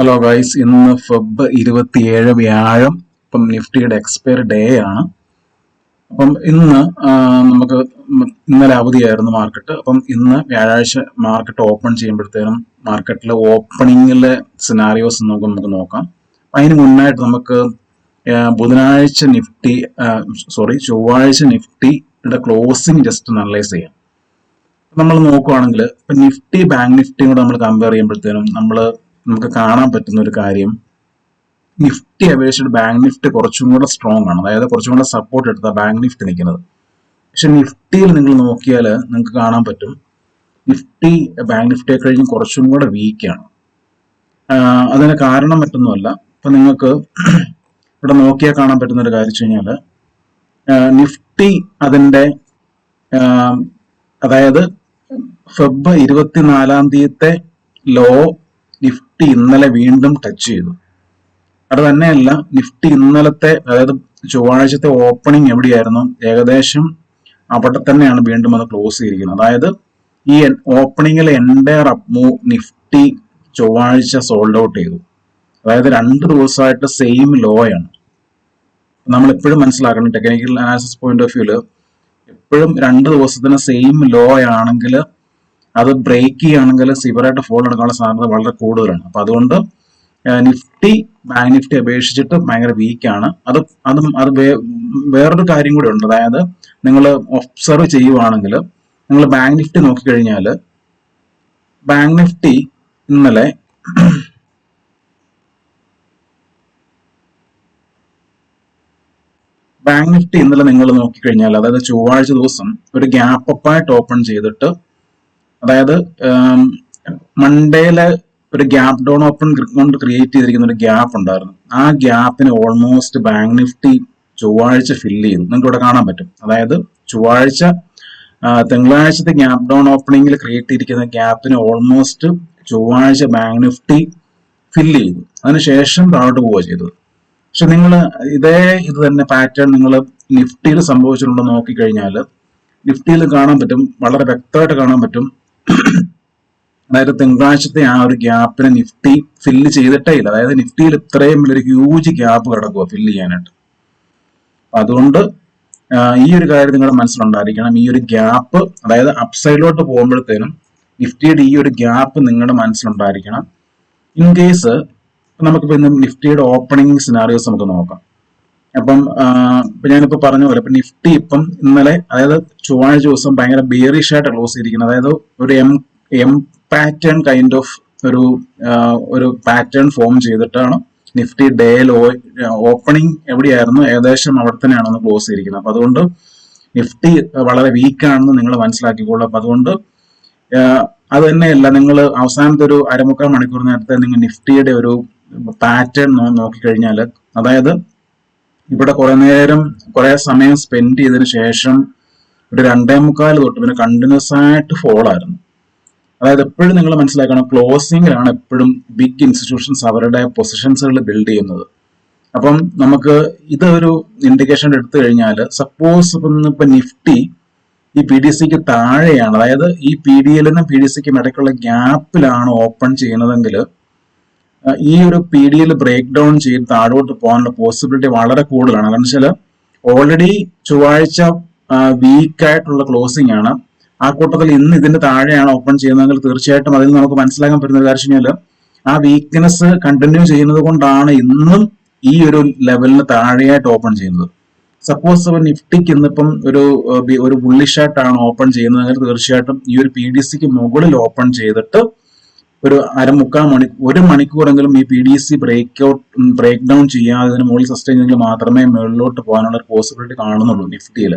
Hello guys, ഇന്ന് Feb 27 വ്യാഴം. ഇപ്പം നിഫ്റ്റിയുടെ എക്സ്പയറി ഡേ ആണ്. അപ്പം ഇന്ന് നമുക്ക് ഇന്നലെ അവധിയായിരുന്നു മാർക്കറ്റ്. അപ്പം ഇന്ന് വ്യാഴാഴ്ച മാർക്കറ്റ് ഓപ്പൺ ചെയ്യുമ്പോഴത്തേനും മാർക്കറ്റിലെ ഓപ്പണിങ്ങിലെ സിനാരിയോസ് നമുക്ക് നോക്കാം. അതിന് മുന്നായിട്ട് നമുക്ക് ബുധനാഴ്ച നിഫ്റ്റി ചൊവ്വാഴ്ച നിഫ്റ്റിയുടെ ക്ലോസിംഗ് ജസ്റ്റ് അനലൈസ് ചെയ്യാം. നമ്മൾ നോക്കുവാണെങ്കിൽ ഇപ്പൊ നിഫ്റ്റി ബാങ്ക് നിഫ്റ്റിയും കൂടെ നമ്മൾ കമ്പയർ ചെയ്യുമ്പോഴത്തേനും നമുക്ക് കാണാൻ പറ്റുന്ന ഒരു കാര്യം, നിഫ്റ്റി അപേക്ഷിച്ചിട്ട് ബാങ്ക് നിഫ്റ്റി കുറച്ചും കൂടെ സ്ട്രോങ് ആണ്. അതായത് കുറച്ചും കൂടെ സപ്പോർട്ട് എടുത്ത ബാങ്ക് നിഫ്റ്റി നിൽക്കുന്നത്. പക്ഷെ നിഫ്റ്റിയിൽ നിങ്ങൾ നോക്കിയാൽ നിങ്ങൾക്ക് കാണാൻ പറ്റും നിഫ്റ്റി ബാങ്ക് നിഫ്റ്റിയെ കഴിഞ്ഞ് കുറച്ചും കൂടെ വീക്കാണ്. അതിന് കാരണം മറ്റൊന്നുമല്ല. ഇപ്പൊ നിങ്ങൾക്ക് ഇവിടെ നോക്കിയാൽ കാണാൻ പറ്റുന്ന ഒരു കാര്യം വെച്ച് കഴിഞ്ഞാൽ നിഫ്റ്റി അതിന്റെ അതായത് ഫെബ് 24 ലോ നിഫ്റ്റി ഇന്നലെ വീണ്ടും ടച്ച് ചെയ്തു. അത് തന്നെയല്ല, നിഫ്റ്റി ഇന്നലത്തെ അതായത് ചൊവ്വാഴ്ചത്തെ ഓപ്പണിംഗ് എവിടെയായിരുന്നു, ഏകദേശം അവിടെ തന്നെയാണ് വീണ്ടും അത് ക്ലോസ് ചെയ്തിരിക്കുന്നത്. അതായത് ഈ ഓപ്പണിംഗിലെ എൻഡയർ അപ്പ് മൂവ് നിഫ്റ്റി ചൊവ്വാഴ്ച സോൾഡ് ഔട്ട് ചെയ്തു. അതായത് 2 ദിവസമായിട്ട് സെയിം ലോ ആണ്. നമ്മൾ എപ്പോഴും മനസ്സിലാക്കണം, ടെക്നിക്കൽ അനാലിസിസ് പോയിന്റ് ഓഫ് വ്യൂല് എപ്പോഴും 2 ദിവസത്തിന് സെയിം ലോ ആണെങ്കിൽ അത് ബ്രേക്ക് ചെയ്യുകയാണെങ്കിൽ സിവറായിട്ട് ഫോൾ എടുക്കാനുള്ള സാധ്യത വളരെ കൂടുതലാണ്. അപ്പൊ അതുകൊണ്ട് നിഫ്റ്റി ബാങ്ക് നിഫ്റ്റി അപേക്ഷിച്ചിട്ട് ഭയങ്കര വീക്കാണ്. അത് വേറൊരു കാര്യം കൂടി ഉണ്ട്. അതായത് നിങ്ങൾ ഒബ്സർവ് ചെയ്യുവാണെങ്കിൽ നിങ്ങൾ ബാങ്ക് നിഫ്റ്റി നോക്കിക്കഴിഞ്ഞാൽ ബാങ്ക് നിഫ്റ്റി ഇന്നലെ നിങ്ങൾ നോക്കിക്കഴിഞ്ഞാൽ, അതായത് ചൊവ്വാഴ്ച ദിവസം ഒരു ഗ്യാപ്പ് അപ്പായിട്ട് ഓപ്പൺ ചെയ്തിട്ട്, അതായത് മൺഡേയിലെ ഒരു ഗ്യാപ്പ് ഡൗൺ ഓപ്പൺ കൊണ്ട് ക്രിയേറ്റ് ചെയ്തിരിക്കുന്ന ഒരു ഗ്യാപ്പ് ഉണ്ടായിരുന്നു. ആ ഗ്യാപ്പിന് ഓൾമോസ്റ്റ് ബാങ്ക് നിഫ്റ്റി ചൊവ്വാഴ്ച ഫില്ല് ചെയ്തു. നിങ്ങൾക്ക് ഇവിടെ കാണാൻ പറ്റും. അതായത് തിങ്കളാഴ്ചത്തെ ഗ്യാപ്പ് ഡൗൺ ഓപ്പണിംഗിൽ ക്രിയേറ്റ് ചെയ്തിരിക്കുന്ന ഗ്യാപ്പിന് ഓൾമോസ്റ്റ് ചൊവ്വാഴ്ച ബാങ്ക് നിഫ്റ്റി ഫില്ല് ചെയ്തു. അതിനുശേഷം താഴോട്ട് പോവുക ചെയ്തത്. പക്ഷെ നിങ്ങൾ ഇത് തന്നെ പാറ്റേൺ നിങ്ങൾ നിഫ്റ്റിയിൽ സംഭവിച്ചിട്ടുണ്ടോ നോക്കിക്കഴിഞ്ഞാൽ നിഫ്റ്റിയിൽ കാണാൻ പറ്റും, വളരെ വ്യക്തമായിട്ട് കാണാൻ പറ്റും. അതായത് തിങ്കളാഴ്ചത്തെ ആ ഒരു ഗ്യാപ്പിനെ നിഫ്റ്റി ഫില്ല് ചെയ്തിട്ടേ ഇല്ല. അതായത് നിഫ്റ്റിയിൽ ഇത്രയും വലിയൊരു ഹ്യൂജ് ഗ്യാപ്പ് കിടക്കുക ഫില്ല് ചെയ്യാനായിട്ട്. അതുകൊണ്ട് ഈ ഒരു കാര്യം നിങ്ങളുടെ മനസ്സിലുണ്ടായിരിക്കണം. ഈ ഒരു ഗ്യാപ്പ്, അതായത് അപ്സൈഡിലോട്ട് പോകുമ്പോഴത്തേനും നിഫ്റ്റിയുടെ ഈ ഒരു ഗ്യാപ്പ് നിങ്ങളുടെ മനസ്സിലുണ്ടായിരിക്കണം. ഇൻ കേസ് നമുക്കിപ്പോ ഇന്ന് നിഫ്റ്റിയുടെ ഓപ്പണിംഗ് സിനാറിയോസ് നമുക്ക് നോക്കാം. അപ്പം ഞാനിപ്പോ പറഞ്ഞ പോലെ ഇപ്പൊ നിഫ്റ്റി ഇപ്പം ഇന്നലെ, അതായത് ചൊവ്വാഴ്ച ദിവസം ഭയങ്കര ബെയറിഷ് ആയിട്ട് ക്ലോസ് ചെയ്തിരിക്കുന്നത്. അതായത് ഒരു എം പാറ്റേൺ കൈൻഡ് ഓഫ് ഒരു പാറ്റേൺ ഫോം ചെയ്തിട്ടാണ് നിഫ്റ്റി ഡേ ലോ ഓപ്പണിംഗ് എവിടെയായിരുന്നു ഏകദേശം അവിടെ തന്നെയാണ് ഒന്ന് ക്ലോസ് ചെയ്തിരിക്കുന്നത്. അപ്പൊ അതുകൊണ്ട് നിഫ്റ്റി വളരെ വീക്കാണെന്ന് നിങ്ങൾ മനസ്സിലാക്കിക്കോളൂ. അപ്പൊ അതുകൊണ്ട് അത് തന്നെയല്ല, നിങ്ങൾ അവസാനത്തെ ഒരു അരമുക്കാൽ മണിക്കൂർ നേരത്തെ നിങ്ങൾ നിഫ്റ്റിയുടെ ഒരു പാറ്റേൺ നോക്കിക്കഴിഞ്ഞാൽ, അതായത് ഇവിടെ കുറെ സമയം സ്പെൻഡ് ചെയ്തതിനു ശേഷം ഒരു 2:45 തൊട്ട് പിന്നെ കണ്ടിന്യൂസ് ആയിട്ട് ഫോൾ ആയിരുന്നു. അതായത് എപ്പോഴും നിങ്ങൾ മനസ്സിലാക്കണം, ക്ലോസിംഗിലാണ് എപ്പോഴും ബിഗ് ഇൻസ്റ്റിറ്റ്യൂഷൻസ് അവരുടെ പൊസിഷൻസുകൾ ബിൽഡ് ചെയ്യുന്നത്. അപ്പം നമുക്ക് ഇതൊരു ഇൻഡിക്കേഷൻ എടുത്തു കഴിഞ്ഞാൽ, സപ്പോസ് ഇപ്പൊ നിഫ്റ്റി ഈ PDCക്ക് താഴെയാണ്, അതായത് ഈ PDLനും PDCക്കും ഇടയ്ക്കുള്ള ഗ്യാപ്പിലാണ് ഓപ്പൺ ചെയ്യുന്നതെങ്കിൽ ഈ ഒരു PDL ബ്രേക്ക് ഡൗൺ ചെയ്ത് താഴോട്ട് പോകാനുള്ള പോസിബിലിറ്റി വളരെ കൂടുതലാണ്. കാരണം വെച്ചാൽ ഓൾറെഡി ചൊവ്വാഴ്ച വീക്കായിട്ടുള്ള ക്ലോസിംഗ് ആണ്. ആ കൂട്ടത്തിൽ ഇന്ന് ഇതിന്റെ താഴെയാണ് ഓപ്പൺ ചെയ്യുന്നതെങ്കിൽ തീർച്ചയായിട്ടും അതിൽ നമുക്ക് മനസ്സിലാക്കാൻ പറ്റുന്ന കാര്യം കഴിഞ്ഞാൽ ആ വീക്ക്നെസ് കണ്ടിന്യൂ ചെയ്യുന്നത് കൊണ്ടാണ് ഇന്നും ഈ ഒരു ലെവലിന് താഴെയായിട്ട് ഓപ്പൺ ചെയ്യുന്നത്. സപ്പോസ് നിഫ്റ്റിക്ക് ഇന്നിപ്പം ഒരു ബുള്ളിഷ് ആയിട്ടാണ് ഓപ്പൺ ചെയ്യുന്നതെങ്കിൽ തീർച്ചയായിട്ടും ഈ ഒരു PDCക്ക് മുകളിൽ ഓപ്പൺ ചെയ്തിട്ട് ഒരു ഒരു മണിക്കൂറെങ്കിലും ഈ PDC ബ്രേക്ക് ഡൗൺ ചെയ്യാതെ ഇതിന് മുകളിൽ സസ്റ്റെയിൻ ചെയ്തെങ്കിൽ മാത്രമേ മുകളിലോട്ട് പോകാനുള്ള ഒരു പോസിബിലിറ്റി കാണുന്നുള്ളൂ നിഫ്റ്റിയിൽ.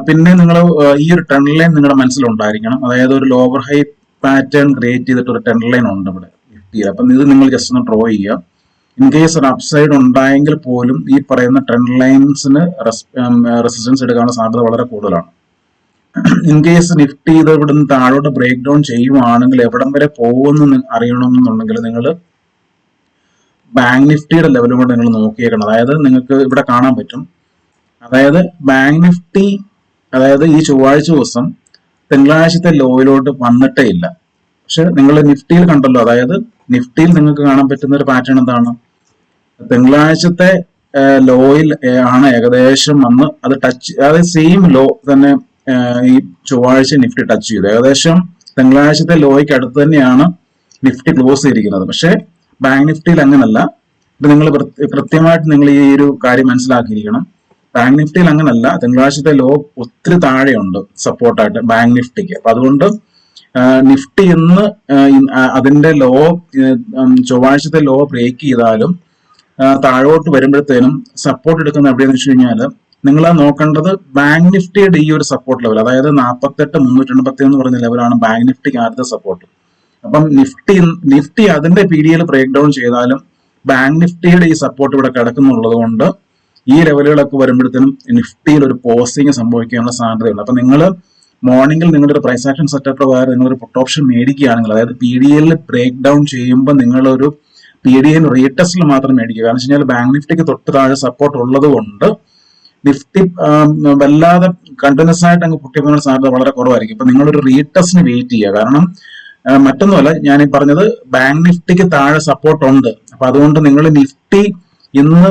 പിന്നെ നിങ്ങൾ ഈ ഒരു ട്രെൻഡ് ലൈൻ നിങ്ങളുടെ മനസ്സിലുണ്ടായിരിക്കണം. അതായത് ഒരു ലോവർ ഹൈ പാറ്റേൺ ക്രിയേറ്റ് ചെയ്തിട്ട് ഒരു ട്രെൻഡ് ലൈൻ ഉണ്ട് ഇവിടെ നിഫ്റ്റിയിൽ. അപ്പം ഇത് നിങ്ങൾ ജസ്റ്റ് ഒന്ന് ഡ്രോ ചെയ്യുക. ഇൻ കേസ് ഒരു അപ്സൈഡ് ഉണ്ടായെങ്കിൽ പോലും ഈ പറയുന്ന ട്രെൻഡ് ലൈൻസിന് റെസിസ്റ്റൻസ് എടുക്കാനുള്ള സാധ്യത വളരെ കൂടുതലാണ്. ഇൻ കേസ് നിഫ്റ്റി ഇത് ഇവിടുന്ന് താഴോട്ട് ബ്രേക്ക് ഡൗൺ ചെയ്യുവാണെങ്കിൽ എവിടം വരെ പോകുമെന്ന് അറിയണമെന്നുണ്ടെങ്കിൽ നിങ്ങൾ ബാങ്ക് നിഫ്റ്റിയുടെ ലെവലും കൂടെ നിങ്ങൾ നോക്കിയേക്കണം. അതായത് നിങ്ങൾക്ക് ഇവിടെ കാണാൻ പറ്റും, അതായത് ബാങ്ക് നിഫ്റ്റി, അതായത് ഈ ചൊവ്വാഴ്ച ദിവസം തിങ്കളാഴ്ചത്തെ ലോയിലോട്ട് വന്നിട്ടേ ഇല്ല. പക്ഷെ നിങ്ങൾ നിഫ്റ്റിയിൽ കണ്ടല്ലോ, അതായത് നിഫ്റ്റിയിൽ നിങ്ങൾക്ക് കാണാൻ പറ്റുന്ന ഒരു പാറ്റേൺ എന്താണ്? തിങ്കളാഴ്ചത്തെ ലോയിൽ ആണ് ഏകദേശം വന്ന് അത് ടച്ച്, അതായത് സെയിം ലോ തന്നെ ഈ ചൊവ്വാഴ്ച നിഫ്റ്റി ടച്ച് ചെയ്തു. ഏകദേശം തിങ്കളാഴ്ചത്തെ ലോയ്ക്ക് അടുത്ത് തന്നെയാണ് നിഫ്റ്റി ക്ലോസ് ചെയ്തിരിക്കുന്നത്. പക്ഷേ ബാങ്ക് നിഫ്റ്റിയിൽ അങ്ങനല്ല. ഇത് നിങ്ങൾ കൃത്യമായിട്ട് നിങ്ങൾ ഈ ഒരു കാര്യം മനസ്സിലാക്കിയിരിക്കണം. ബാങ്ക് നിഫ്റ്റിയിൽ അങ്ങനല്ല. തിങ്കളാഴ്ചത്തെ ലോ ഒത്തിരി താഴെയുണ്ട് സപ്പോർട്ടായിട്ട് ബാങ്ക് നിഫ്റ്റിക്ക്. അപ്പൊ അതുകൊണ്ട് നിഫ്റ്റി ഇന്ന് അതിന്റെ ലോ ചൊവ്വാഴ്ചത്തെ ലോ ബ്രേക്ക് ചെയ്താലും താഴോട്ട് വരുമ്പോഴത്തേനും സപ്പോർട്ട് എടുക്കുന്ന എവിടെയെന്ന് വെച്ച് കഴിഞ്ഞാൽ നിങ്ങൾ നോക്കേണ്ടത് ബാങ്ക് നിഫ്റ്റിയുടെ ഈ ഒരു സപ്പോർട്ട് ലെവൽ, അതായത് 48,381 എന്ന് പറഞ്ഞ ലെവലാണ് ബാങ്ക് നിഫ്റ്റിക്ക് ആദ്യത്തെ സപ്പോർട്ട്. അപ്പം നിഫ്റ്റി അതിന്റെ PDL ബ്രേക്ക് ഡൗൺ ചെയ്താലും ബാങ്ക് നിഫ്റ്റിയുടെ ഈ സപ്പോർട്ട് ഇവിടെ കിടക്കുന്നുള്ളത് കൊണ്ട് ഈ ലെവലുകളൊക്കെ വരുമ്പോഴത്തേനും നിഫ്റ്റിയിൽ ഒരു പോസ്റ്റിംഗ് സംഭവിക്കാനുള്ള സാധ്യതയുണ്ട്. അപ്പൊ നിങ്ങൾ മോർണിംഗിൽ നിങ്ങളുടെ ഒരു പ്രൈസ് ആക്ഷൻ സെറ്റപ്പ് പ്രകാരം നിങ്ങളൊരു പുട്ട് ഓപ്ഷൻ മേടിക്കുകയാണെങ്കിൽ, അതായത് PDL ബ്രേക്ക് ഡൗൺ ചെയ്യുമ്പോൾ നിങ്ങളൊരു PDL റീടെസ്റ്റിൽ മാത്രം മേടിക്കുക. കാരണം വെച്ച് കഴിഞ്ഞാൽ ബാങ്ക് നിഫ്റ്റിക്ക് തൊട്ട് താഴെ സപ്പോർട്ട് ഉള്ളത് കൊണ്ട് നിഫ്റ്റി വല്ലാതെ കണ്ടിന്യൂസ് ആയിട്ട് അങ്ങ് പൊട്ടിപ്പോകാൻ സാധ്യത വളരെ കുറവായിരിക്കും. ഇപ്പൊ നിങ്ങളൊരു റീടെസ്റ്റിന് വെയിറ്റ് ചെയ്യുക. കാരണം മറ്റൊന്നുമല്ല, ഞാൻ ഈ പറഞ്ഞത് ബാങ്ക് നിഫ്റ്റിക്ക് താഴെ സപ്പോർട്ട് ഉണ്ട്. അപ്പൊ അതുകൊണ്ട് നിങ്ങൾ നിഫ്റ്റി ഇന്ന്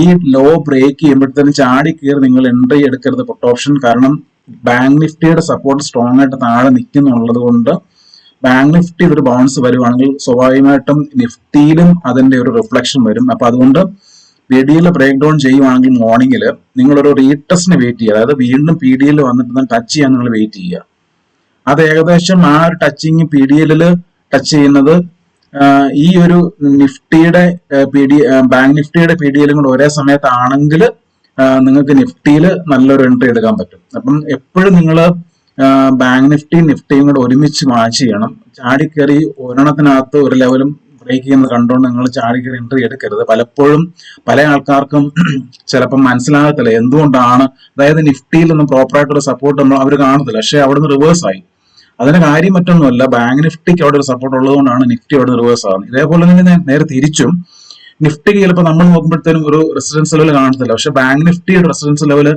ഈ ലോ ബ്രേക്ക് ചെയ്യുമ്പോഴത്തേനും ചാടി കയറി നിങ്ങൾ എൻട്രി എടുക്കരുത് പുട്ട് ഓപ്ഷൻ. കാരണം ബാങ്ക് നിഫ്റ്റിയുടെ സപ്പോർട്ട് സ്ട്രോങ് ആയിട്ട് താഴെ നിൽക്കുന്നുള്ളത് കൊണ്ട് ബാങ്ക് നിഫ്റ്റി ഒരു ബൗൺസ് വരുവാണെങ്കിൽ സ്വാഭാവികമായിട്ടും നിഫ്റ്റിയിലും അതിന്റെ ഒരു റിഫ്ലക്ഷൻ വരും. അപ്പൊ അതുകൊണ്ട് PDL ബ്രേക്ക് ഡൗൺ ചെയ്യുവാണെങ്കിൽ മോർണിംഗിൽ നിങ്ങളൊരു റീടെസ്റ്റിന് വെയിറ്റ് ചെയ്യുക. അതായത് വീണ്ടും PDL വന്നിട്ട് ടച്ച് ചെയ്യാൻ നിങ്ങൾ വെയിറ്റ് ചെയ്യുക. അത് ഏകദേശം ആ ഒരു ടച്ചിങ് PDL ടച്ച് ചെയ്യുന്നത് ഈ ഒരു നിഫ്റ്റിയുടെ ബാങ്ക് നിഫ്റ്റിയുടെ PDL കൂടെ ഒരേ സമയത്താണെങ്കിൽ നിങ്ങൾക്ക് നിഫ്റ്റിയിൽ നല്ലൊരു എൻട്രി എടുക്കാൻ പറ്റും. അപ്പം എപ്പോഴും നിങ്ങൾ ബാങ്ക് നിഫ്റ്റിയും കൂടെ ഒരുമിച്ച് വാച്ച് ചെയ്യണം. ചാടിക്കയറി ഒരെണ്ണത്തിനകത്ത് ഒരു ലെവലും ബ്രേക്ക് ചെയ്യുന്നത് കണ്ടുകൊണ്ട് നിങ്ങൾ ചാടിക്കയറി എൻട്രി എടുക്കരുത്. പലപ്പോഴും പല ആൾക്കാർക്കും ചിലപ്പോൾ മനസ്സിലാകത്തില്ല എന്തുകൊണ്ടാണ്, അതായത് നിഫ്റ്റിയിലൊന്നും പ്രോപ്പറായിട്ടൊരു സപ്പോർട്ട് ഒന്നും അവർ കാണത്തില്ല. പക്ഷെ അവിടുന്ന് റിവേഴ്സ് ആയി. അതിന് കാര്യം മറ്റൊന്നുമല്ല, ബാങ്ക് നിഫ്റ്റിക്ക് അവിടെ ഒരു സപ്പോർട്ട് ഉള്ളതുകൊണ്ടാണ് നിഫ്റ്റി അവിടെ റിവേഴ്സ് ആകുന്നത്. ഇതേപോലെ തന്നെ നേരെ തിരിച്ചും നിഫ്റ്റിക്ക് ചിലപ്പോൾ നമ്മൾ നോക്കുമ്പോഴത്തേനും ഒരു റെസിഡൻസ് ലെവൽ കാണത്തില്ല. പക്ഷെ ബാങ്ക് നിഫ്റ്റിയുടെ റെസിഡൻസ് ലെവൽ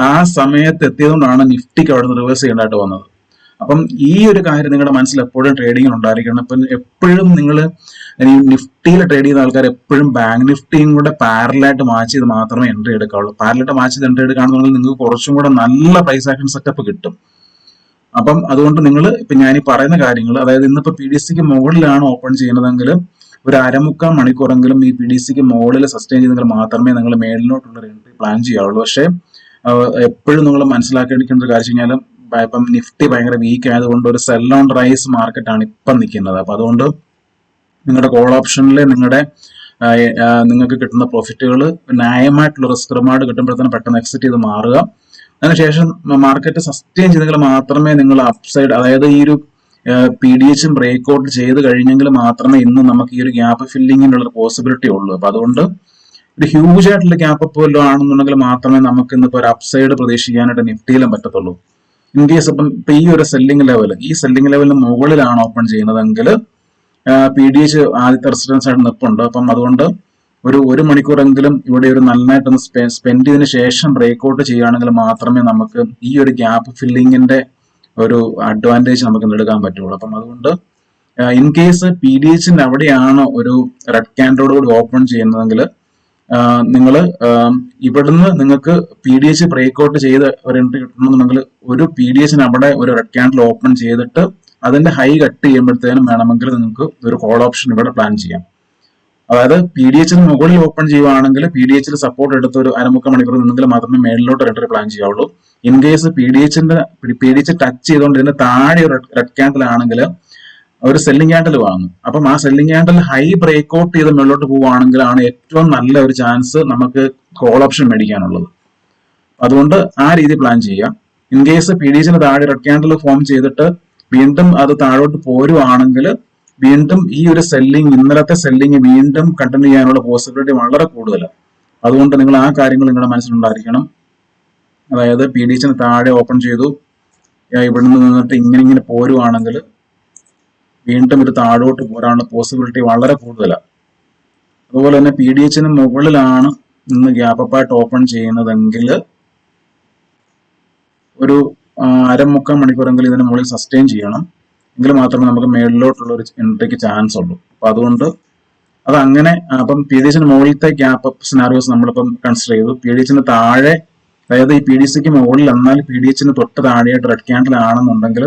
ആ സമയത്ത് എത്തിയതുകൊണ്ടാണ് നിഫ്റ്റിക്ക് അവിടെ നിന്ന് റിവേഴ്സ് ചെയ്യേണ്ടതായിട്ട് വന്നത്. അപ്പം ഈ ഒരു കാര്യം നിങ്ങളുടെ മനസ്സിൽ എപ്പോഴും ട്രേഡിങ്ങിൽ ഉണ്ടായിരിക്കണം. അപ്പം എപ്പോഴും നിങ്ങൾ നിഫ്റ്റിയിൽ ട്രേഡ് ചെയ്യുന്ന ആൾക്കാർ എപ്പോഴും ബാങ്ക് നിഫ്റ്റിയും കൂടെ പാരലായിട്ട് മാച്ച് ചെയ്ത് മാത്രമേ എൻട്രി എടുക്കാവുള്ളൂ. പാരലായിട്ട് മാച്ച് ചെയ്ത് എൻട്രി എടുക്കുകയാണെന്നുണ്ടെങ്കിൽ നിങ്ങൾക്ക് കുറച്ചും കൂടെ നല്ല പ്രൈസ് ആക്ഷൻ സെറ്റപ്പ് കിട്ടും. അപ്പം അതുകൊണ്ട് നിങ്ങൾ ഇപ്പൊ ഞാൻ ഈ പറയുന്ന കാര്യങ്ങൾ, അതായത് ഇന്നിപ്പോ PDCക്ക് മുകളിലാണ് ഓപ്പൺ ചെയ്യുന്നതെങ്കിൽ ഒരു 1/4 മണിക്കൂറെങ്കിലും ഈ PDCക്ക് മുകളിൽ സസ്റ്റെയിൻ ചെയ്തെങ്കിൽ മാത്രമേ നിങ്ങൾ മേളിലോട്ടുള്ള എൻട്രി പ്ലാൻ ചെയ്യാവുള്ളൂ. പക്ഷേ എപ്പോഴും നിങ്ങൾ മനസ്സിലാക്കേണ്ടിരിക്കുന്ന ഒരു കാര്യം വെച്ച് കഴിഞ്ഞാൽ ഇപ്പം നിഫ്റ്റി ഭയങ്കര വീക്ക് ആയതുകൊണ്ട് ഒരു സെൽ ഓൺ റൈസ് മാർക്കറ്റാണ് ഇപ്പം നിൽക്കുന്നത്. അപ്പൊ അതുകൊണ്ട് നിങ്ങളുടെ കോൾ ഓപ്ഷനിൽ നിങ്ങൾക്ക് കിട്ടുന്ന പ്രോഫിറ്റുകൾ ന്യായമായിട്ടുള്ള റിസ്ക് റിവാർഡ് കിട്ടുമ്പോഴത്തേനും പെട്ടെന്ന് എക്സിറ്റ് ചെയ്ത് മാറുക. അതിനുശേഷം മാർക്കറ്റ് സസ്റ്റെയിൻ ചെയ്തെങ്കിൽ മാത്രമേ നിങ്ങൾ അപ്സൈഡ്, അതായത് ഈ ഒരു PDH ബ്രേക്ക് ഔട്ട് ചെയ്ത് കഴിഞ്ഞെങ്കിൽ മാത്രമേ ഇന്ന് നമുക്ക് ഈ ഒരു ഗ്യാപ്പ് ഫില്ലിങ്ങിനുള്ള ഒരു പോസിബിലിറ്റി ഉള്ളൂ. അപ്പൊ അതുകൊണ്ട് ഒരു ഹ്യൂജ് ആയിട്ടുള്ള ഗ്യാപ്പ് അപ്പ് വല്ലതും ആണെന്നുണ്ടെങ്കിൽ മാത്രമേ നമുക്ക് ഇന്നിപ്പോ ഒരു അപ്സൈഡ് പ്രതീക്ഷിക്കാനായിട്ട് നിഫ്റ്റിയിലും പറ്റത്തുള്ളൂ. ഇൻ കേസ് ഇപ്പം ഈ ഒരു സെല്ലിംഗ് ലെവലിന് മുകളിലാണ് ഓപ്പൺ ചെയ്യുന്നതെങ്കിൽ PDH ആദ്യത്തെ റെസിഡൻസ് ആയിട്ട് നിൽപ്പുണ്ട്. അപ്പം അതുകൊണ്ട് ഒരു മണിക്കൂറെങ്കിലും ഇവിടെ ഒരു നന്നായിട്ടൊന്ന് സ്പെൻഡ് ചെയ്തതിനു ശേഷം ബ്രേക്ക് ഔട്ട് ചെയ്യുകയാണെങ്കിൽ മാത്രമേ നമുക്ക് ഈ ഒരു ഗ്യാപ്പ് ഫില്ലിങ്ങിന്റെ ഒരു അഡ്വാൻറ്റേജ് നമുക്ക് എടുക്കാൻ പറ്റുള്ളൂ. അപ്പം അതുകൊണ്ട് ഇൻ കേസ് PDHന്റെ അവിടെയാണ് ഒരു റെഡ് ക്യാൻഡലോട് കൂടി ഓപ്പൺ ചെയ്യുന്നതെങ്കിൽ നിങ്ങൾ ഇവിടുന്ന് നിങ്ങൾക്ക് PDH ബ്രേക്ക് ഔട്ട് ചെയ്ത് ഒരു എൻട്രി കിട്ടണമെന്നുണ്ടെങ്കിൽ ഒരു PDHന് അവിടെ ഒരു റെഡ് ക്യാൻഡിൽ ഓപ്പൺ ചെയ്തിട്ട് അതിന്റെ ഹൈ കട്ട് ചെയ്യുമ്പോഴത്തേനും വേണമെങ്കിൽ നിങ്ങൾക്ക് ഒരു കോൾ ഓപ്ഷൻ ഇവിടെ പ്ലാൻ ചെയ്യാം. അതായത് PDHന് മുകളിൽ ഓപ്പൺ ചെയ്യുവാണെങ്കിൽ PDHൽ സപ്പോർട്ട് എടുത്ത് ഒരു 1/4 മണിക്കൂർ നിന്നെങ്കിൽ മാത്രമേ മേളിലോട്ട് എൻട്രി പ്ലാൻ ചെയ്യാവുള്ളൂ. ഇൻ കേസ് PDH ടച്ച് ചെയ്തുകൊണ്ട് ഇതിന്റെ താഴെ ഒരു റെഡ് ക്യാൻഡിൽ ആണെങ്കിൽ ഒരു സെല്ലിംഗ് ക്യാൻഡിൽ വാങ്ങും. അപ്പം ആ selling candle high break out ചെയ്ത് മുകളിലോട്ട് പോവുകയാണെങ്കിലാണ് ഏറ്റവും നല്ല ഒരു ചാൻസ് നമുക്ക് കോൾ ഓപ്ഷൻ മേടിക്കാനുള്ളത്. അതുകൊണ്ട് ആ രീതി പ്ലാൻ ചെയ്യാം. ഇൻ കേസ് PDHന് താഴെ റെഡ് ക്യാൻഡിൽ ഫോം ചെയ്തിട്ട് വീണ്ടും അത് താഴോട്ട് പോരുവാണെങ്കിൽ വീണ്ടും ഈ ഒരു ഇന്നലത്തെ സെല്ലിങ് വീണ്ടും കണ്ടിന്യൂ ചെയ്യാനുള്ള പോസിബിലിറ്റി വളരെ കൂടുതലാണ്. അതുകൊണ്ട് നിങ്ങൾ ആ കാര്യങ്ങൾ നിങ്ങളുടെ മനസ്സിലുണ്ടായിരിക്കണം. അതായത് PDHന് താഴെ ഓപ്പൺ ചെയ്തു, ഇവിടെ നിന്നിട്ട് ഇങ്ങനെ പോരുവാണെങ്കിൽ വീണ്ടും ഇത് താഴോട്ട് പോരാനുള്ള പോസിബിലിറ്റി വളരെ കൂടുതലാണ്. അതുപോലെ തന്നെ PDHന് മുകളിലാണ് ഇന്ന് ഗ്യാപ്പ് അപ്പായിട്ട് ഓപ്പൺ ചെയ്യുന്നതെങ്കിൽ ഒരു 1/4 മണിക്കൂറെങ്കിലും ഇതിന് മുകളിൽ സസ്റ്റെയിൻ ചെയ്യണം. എങ്കിൽ മാത്രമേ നമുക്ക് മേളിലോട്ടുള്ള ഒരു എൻട്രിക്ക് ചാൻസ് ഉള്ളൂ. അപ്പൊ അതുകൊണ്ട് അത് അങ്ങനെ അപ്പം പി ഡി എച്ചിന് മുകളിലത്തെ ഗ്യാപ്പ് അപ്പ് സിനാരിയോസ് നമ്മളിപ്പം കൺസിഡർ ചെയ്തു. പി ഡി എച്ചിന് താഴെ, അതായത് ഈ പി ഡി സിക്ക് മുകളിൽ എന്നാൽ പി ഡി എച്ചിന് തൊട്ട് താഴെയായിട്ട് റെഡ് ക്യാൻഡിൽ ആണെന്നുണ്ടെങ്കിൽ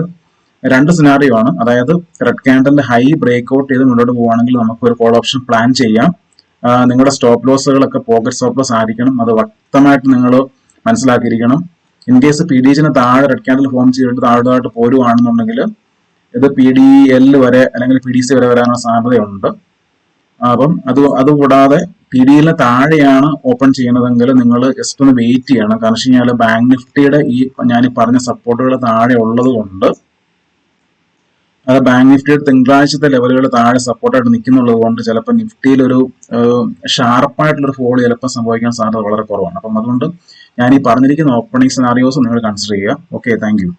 രണ്ട് സിനാറിയോ ആണ്. അതായത് റെഡ് ക്യാൻഡലിന്റെ ഹൈ ബ്രേക്ക് ഔട്ട് ചെയ്ത് മുന്നോട്ട് പോവുകയാണെങ്കിൽ നമുക്ക് ഒരു കോൾ ഓപ്ഷൻ പ്ലാൻ ചെയ്യാം. നിങ്ങളുടെ സ്റ്റോപ്പ് ലോസുകളൊക്കെ പോക്കറ്റ് സ്റ്റോപ്പ് ലോസ് ആയിരിക്കണം. അത് വ്യക്തമായിട്ട് നിങ്ങൾ മനസ്സിലാക്കിയിരിക്കണം. ഇൻ കേസ് പി ഡി എച്ചിന് താഴെ റെഡ് ക്യാൻഡിൽ ഫോം ചെയ്തിട്ട് താഴോട്ട് പോരുവാണെന്നുണ്ടെങ്കിൽ ഇത് പി ഡി എൽ വരെ അല്ലെങ്കിൽ പി ഡി സി വരെ വരാനുള്ള സാധ്യതയുണ്ട്. അപ്പം അതുകൂടാതെ പി ഡി എല്ലിന് താഴെയാണ് ഓപ്പൺ ചെയ്യുന്നതെങ്കിൽ നിങ്ങൾ ജസ്റ്റ് ഒന്ന് വെയിറ്റ് ചെയ്യണം. കാരണം വെച്ച് കഴിഞ്ഞാൽ ബാങ്ക് നിഫ്റ്റിയുടെ ഞാൻ ഈ പറഞ്ഞ സപ്പോർട്ടുകൾ താഴെ ഉള്ളത് കൊണ്ട്, അത് ബാങ്ക് നിഫ്റ്റിയുടെ തിങ്കളാഴ്ചത്തെ ലെവലുകൾ താഴെ സപ്പോർട്ടായിട്ട് നിൽക്കുന്നുള്ളത് കൊണ്ട് ചിലപ്പോൾ നിഫ്റ്റിയിൽ ഒരു ഷാർപ്പായിട്ടുള്ളൊരു ഫോൾ ചിലപ്പോൾ സംഭവിക്കാൻ സാധ്യത വളരെ കുറവാണ്. അപ്പം അതുകൊണ്ട് ഞാൻ ഈ പറഞ്ഞിരിക്കുന്ന ഓപ്പണിംഗ് സിനാരിയോസ് നിങ്ങൾ കൺസിഡർ ചെയ്യുക. Okay, thank you.